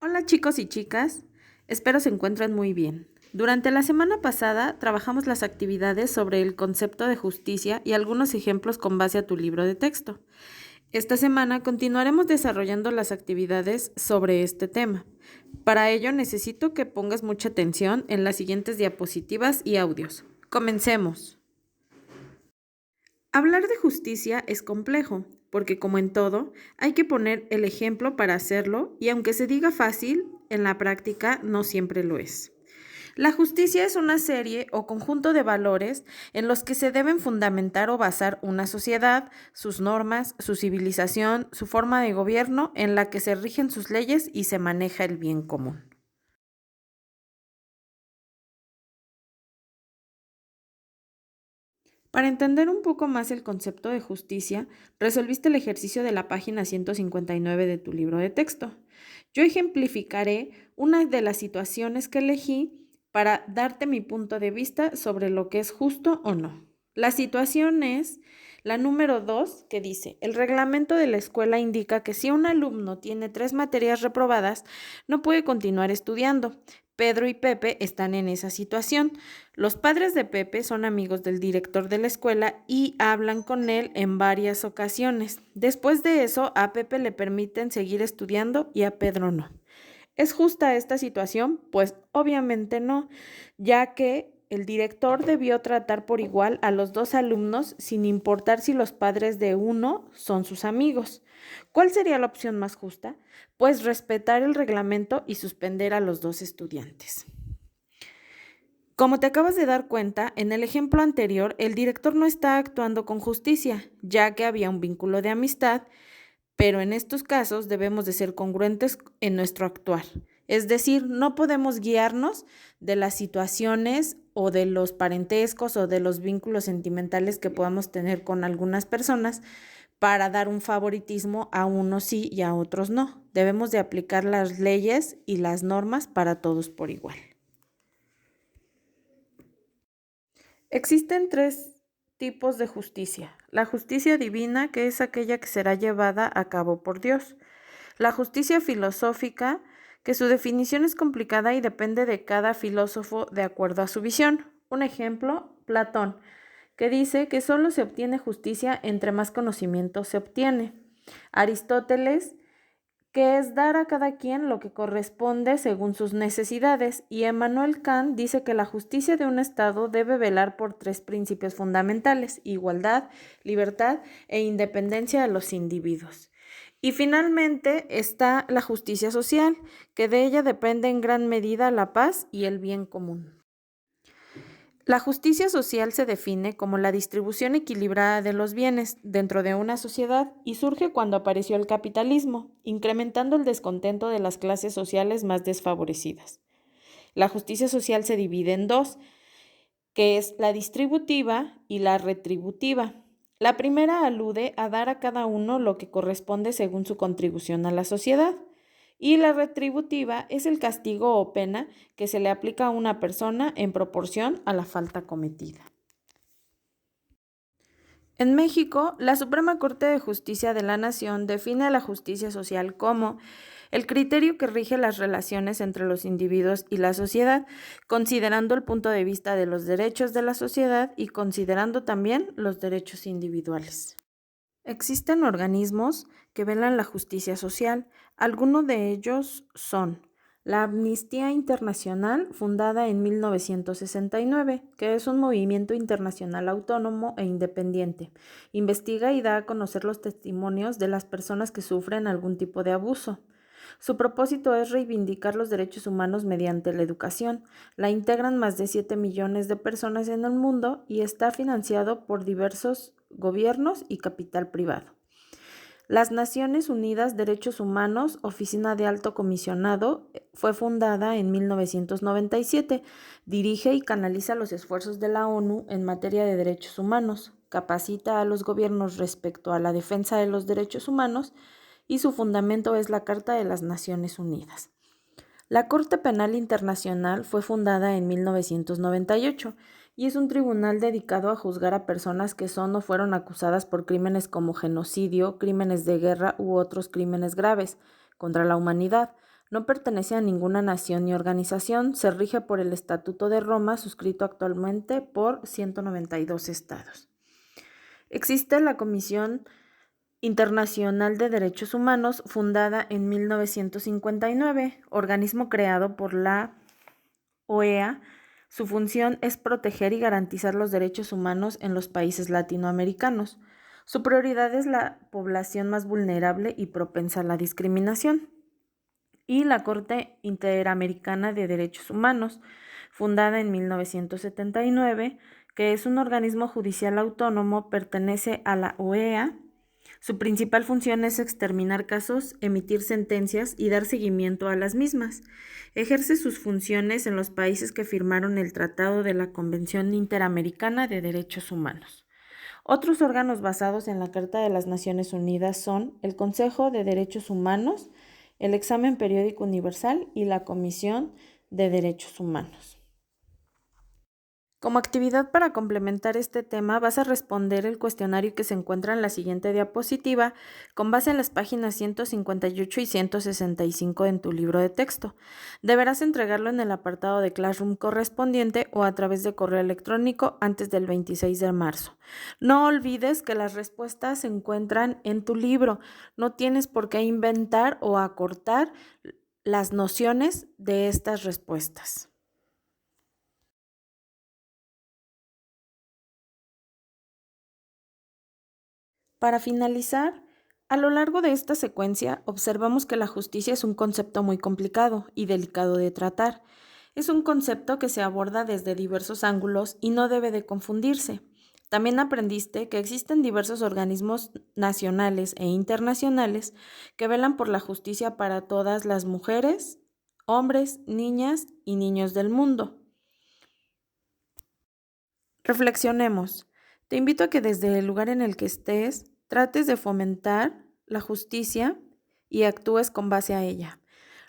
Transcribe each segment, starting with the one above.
Hola chicos y chicas, espero se encuentren muy bien. Durante la semana pasada trabajamos las actividades sobre el concepto de justicia y algunos ejemplos con base a tu libro de texto. Esta semana continuaremos desarrollando las actividades sobre este tema. Para ello necesito que pongas mucha atención en las siguientes diapositivas y audios. Comencemos. Hablar de justicia es complejo, porque como en todo, hay que poner el ejemplo para hacerlo y aunque se diga fácil, en la práctica no siempre lo es. La justicia es una serie o conjunto de valores en los que se deben fundamentar o basar una sociedad, sus normas, su civilización, su forma de gobierno, en la que se rigen sus leyes y se maneja el bien común. Para entender un poco más el concepto de justicia, resolviste el ejercicio de la página 159 de tu libro de texto. Yo ejemplificaré una de las situaciones que elegí para darte mi punto de vista sobre lo que es justo o no. La situación es la número 2, que dice: el reglamento de la escuela indica que si un alumno tiene 3 materias reprobadas, no puede continuar estudiando. Pedro y Pepe están en esa situación. Los padres de Pepe son amigos del director de la escuela y hablan con él en varias ocasiones. Después de eso, a Pepe le permiten seguir estudiando y a Pedro no. ¿Es justa esta situación? Pues obviamente no, ya que el director debió tratar por igual a los dos alumnos sin importar si los padres de uno son sus amigos. ¿Cuál sería la opción más justa? Pues respetar el reglamento y suspender a los dos estudiantes. Como te acabas de dar cuenta, en el ejemplo anterior, el director no está actuando con justicia, ya que había un vínculo de amistad, pero en estos casos debemos de ser congruentes en nuestro actuar. Es decir, no podemos guiarnos de las situaciones o de los parentescos o de los vínculos sentimentales que podamos tener con algunas personas para dar un favoritismo a unos sí y a otros no. Debemos de aplicar las leyes y las normas para todos por igual. Existen 3 tipos de justicia. La justicia divina, que es aquella que será llevada a cabo por Dios. La justicia filosófica, que su definición es complicada y depende de cada filósofo de acuerdo a su visión. Un ejemplo, Platón, que dice que solo se obtiene justicia entre más conocimiento se obtiene. Aristóteles, que es dar a cada quien lo que corresponde según sus necesidades, y Emmanuel Kant dice que la justicia de un Estado debe velar por 3 principios fundamentales: igualdad, libertad e independencia de los individuos. Y finalmente está la justicia social, que de ella depende en gran medida la paz y el bien común. La justicia social se define como la distribución equilibrada de los bienes dentro de una sociedad y surge cuando apareció el capitalismo, incrementando el descontento de las clases sociales más desfavorecidas. La justicia social se divide en 2, que es la distributiva y la retributiva. La primera alude a dar a cada uno lo que corresponde según su contribución a la sociedad, y la retributiva es el castigo o pena que se le aplica a una persona en proporción a la falta cometida. En México, la Suprema Corte de Justicia de la Nación define a la justicia social como el criterio que rige las relaciones entre los individuos y la sociedad, considerando el punto de vista de los derechos de la sociedad y considerando también los derechos individuales. Existen organismos que velan la justicia social. Algunos de ellos son la Amnistía Internacional, fundada en 1969, que es un movimiento internacional autónomo e independiente. Investiga y da a conocer los testimonios de las personas que sufren algún tipo de abuso. Su propósito es reivindicar los derechos humanos mediante la educación. La integran más de 7 millones de personas en el mundo y está financiado por diversos gobiernos y capital privado. Las Naciones Unidas Derechos Humanos, Oficina de Alto Comisionado, fue fundada en 1997. Dirige y canaliza los esfuerzos de la ONU en materia de derechos humanos. Capacita a los gobiernos respecto a la defensa de los derechos humanos y su fundamento es la Carta de las Naciones Unidas. La Corte Penal Internacional fue fundada en 1998 y es un tribunal dedicado a juzgar a personas que son o fueron acusadas por crímenes como genocidio, crímenes de guerra u otros crímenes graves contra la humanidad, No pertenece a ninguna nación ni organización, se rige por el Estatuto de Roma, suscrito actualmente por 192 estados. Existe la Comisión Internacional de Derechos Humanos, fundada en 1959, organismo creado por la OEA. Su función es proteger y garantizar los derechos humanos en los países latinoamericanos. Su prioridad es la población más vulnerable y propensa a la discriminación. Y la Corte Interamericana de Derechos Humanos, fundada en 1979, que es un organismo judicial autónomo, pertenece a la OEA. Su principal función es exterminar casos, emitir sentencias y dar seguimiento a las mismas. Ejerce sus funciones en los países que firmaron el Tratado de la Convención Interamericana de Derechos Humanos. Otros órganos basados en la Carta de las Naciones Unidas son el Consejo de Derechos Humanos, el Examen Periódico Universal y la Comisión de Derechos Humanos. Como actividad para complementar este tema, vas a responder el cuestionario que se encuentra en la siguiente diapositiva con base en las páginas 158 y 165 en tu libro de texto. Deberás entregarlo en el apartado de Classroom correspondiente o a través de correo electrónico antes del 26 de marzo. No olvides que las respuestas se encuentran en tu libro. No tienes por qué inventar o acortar las nociones de estas respuestas. Para finalizar, a lo largo de esta secuencia observamos que la justicia es un concepto muy complicado y delicado de tratar. Es un concepto que se aborda desde diversos ángulos y no debe de confundirse. También aprendiste que existen diversos organismos nacionales e internacionales que velan por la justicia para todas las mujeres, hombres, niñas y niños del mundo. Reflexionemos. Te invito a que desde el lugar en el que estés, trates de fomentar la justicia y actúes con base a ella.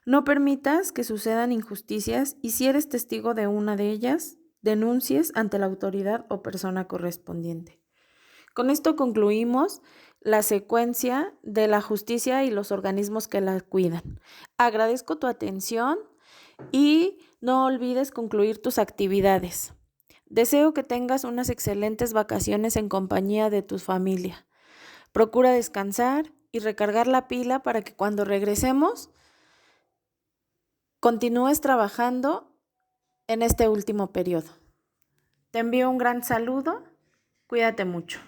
No permitas que sucedan injusticias y si eres testigo de una de ellas, denuncies ante la autoridad o persona correspondiente. Con esto concluimos la secuencia de la justicia y los organismos que la cuidan. Agradezco tu atención y no olvides concluir tus actividades. Deseo que tengas unas excelentes vacaciones en compañía de tu familia. Procura descansar y recargar la pila para que cuando regresemos continúes trabajando en este último periodo. Te envío un gran saludo. Cuídate mucho.